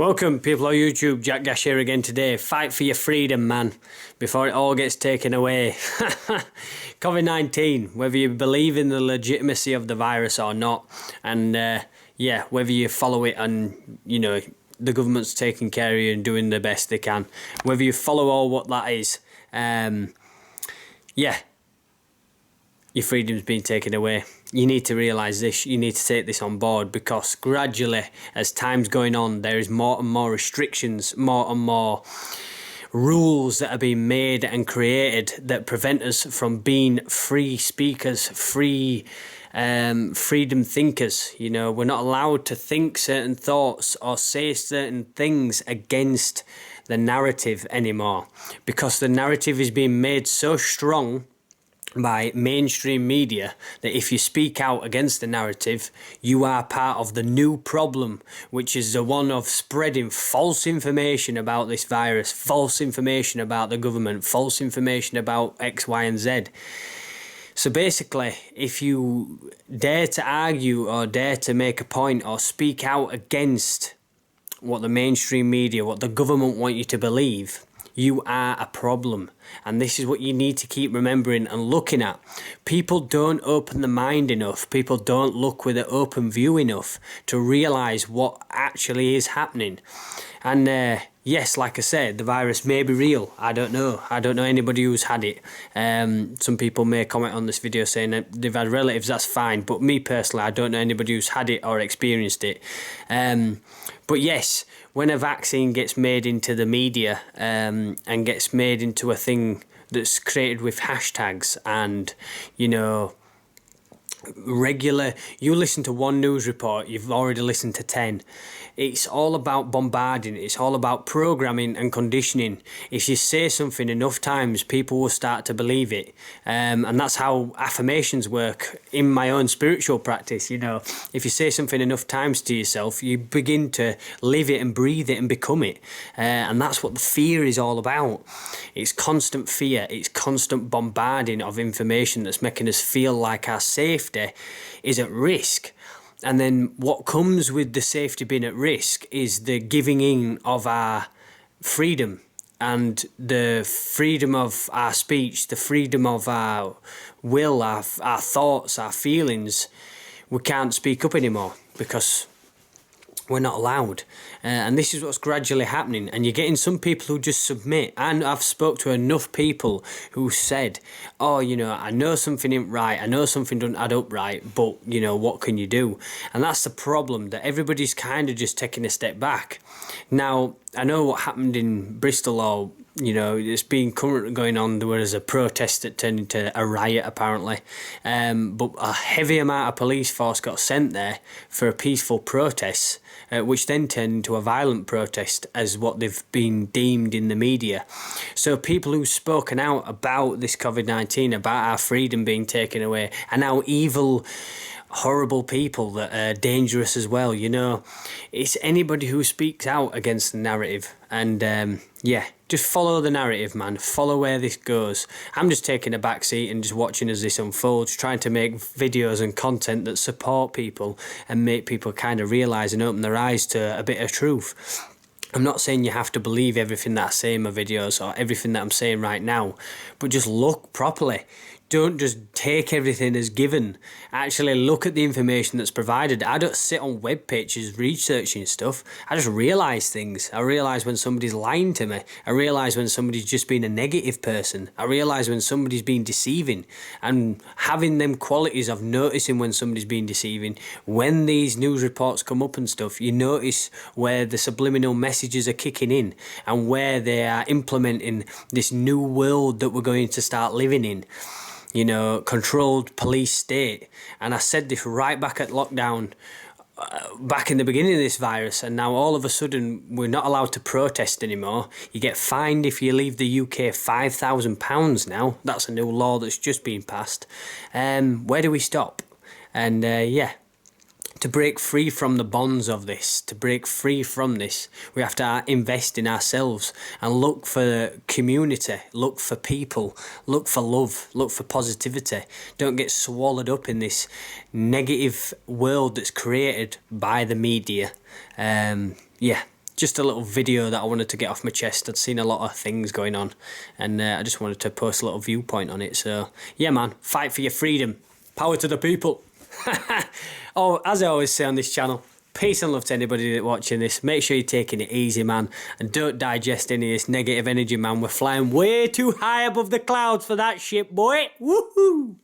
Welcome people on YouTube, Jack Gash here again today. Fight for your freedom, man, before it all gets taken away. COVID-19, whether you believe in the legitimacy of the virus or not, and yeah, whether you follow it and, you know, the government's taking care of you and doing the best they can, whether you follow all what that is, yeah, your freedom's been taken away. You need to realise this, you need to take this on board, because gradually, as time's going on, there is more and more restrictions, more and more rules that are being made and created that prevent us from being free speakers, freedom thinkers. You know, we're not allowed to think certain thoughts or say certain things against the narrative anymore, because the narrative is being made so strong by mainstream media that if you speak out against the narrative, you are part of the new problem, which is the one of spreading false information about this virus, false information about the government, false information about X, Y, and Z. So basically, if you dare to argue or dare to make a point or speak out against what the mainstream media, what the government want you to believe, you are a problem. And this is what you need to keep remembering and looking at. People don't open the mind enough. People don't look with an open view enough to realise what actually is happening. And yes, like I said, the virus may be real. I don't know. I don't know anybody who's had it. Some people may comment on this video saying that they've had relatives, that's fine. But me personally, I don't know anybody who's had it or experienced it. But yes, when a vaccine gets made into the media and gets made into a thing that's created with hashtags and, you know, you listen to one news report, you've already listened to 10. It's all about bombarding, it's all about programming and conditioning. If you say something enough times, people will start to believe it. And that's how affirmations work in my own spiritual practice. You know, if you say something enough times to yourself, you begin to live it and breathe it and become it. And that's what the fear is all about. It's constant fear, it's constant bombarding of information that's making us feel like our safety is at risk. And then what comes with the safety being at risk is the giving in of our freedom and the freedom of our speech, the freedom of our will, our thoughts, our feelings. We can't speak up anymore because we're not allowed. And this is what's gradually happening. And you're getting some people who just submit. And I've spoke to enough people who said, oh, you know, I know something ain't right. I know something doesn't add up right. But, you know, what can you do? And that's the problem, that everybody's kind of just taking a step back. Now, I know what happened in Bristol, or, you know, it's been currently going on. There was a protest that turned into a riot, apparently. But a heavy amount of police force got sent there for a peaceful protest, which then turned into a violent protest, as what they've been deemed in the media. So people who've spoken out about this COVID-19, about our freedom being taken away, and how evil, horrible people that are dangerous as well, you know, it's anybody who speaks out against the narrative. And yeah, just follow the narrative, man. Follow where this goes. I'm just taking a back seat and just watching as this unfolds, trying to make videos and content that support people and make people kind of realise and open their eyes to a bit of truth. I'm not saying you have to believe everything that I say in my videos or everything that I'm saying right now, but just look properly. Don't just take everything as given. Actually look at the information that's provided. I don't sit on web pages researching stuff. I just realise things. I realise when somebody's lying to me. I realise when somebody's just been a negative person. I realise when somebody's been deceiving. And having them qualities of noticing when somebody's been deceiving, when these news reports come up and stuff, you notice where the subliminal messages are kicking in and where they are implementing this new world that we're going to start living in. You know, controlled police state. And I said this right back at lockdown, back in the beginning of this virus, and now all of a sudden we're not allowed to protest anymore. You get fined if you leave the UK £5,000 now. That's a new law that's just been passed. Where do we stop? And yeah, to break free from the bonds of this, to break free from this, we have to invest in ourselves and look for community, look for people, look for love, look for positivity. Don't get swallowed up in this negative world that's created by the media. Yeah, just a little video that I wanted to get off my chest. I'd seen a lot of things going on, and I just wanted to post a little viewpoint on it. So yeah, man, fight for your freedom. Power to the people. Oh, as I always say on this channel, peace and love to anybody that's watching this. Make sure you're taking it easy, man, and don't digest any of this negative energy, man. We're flying way too high above the clouds for that shit, boy. Woohoo!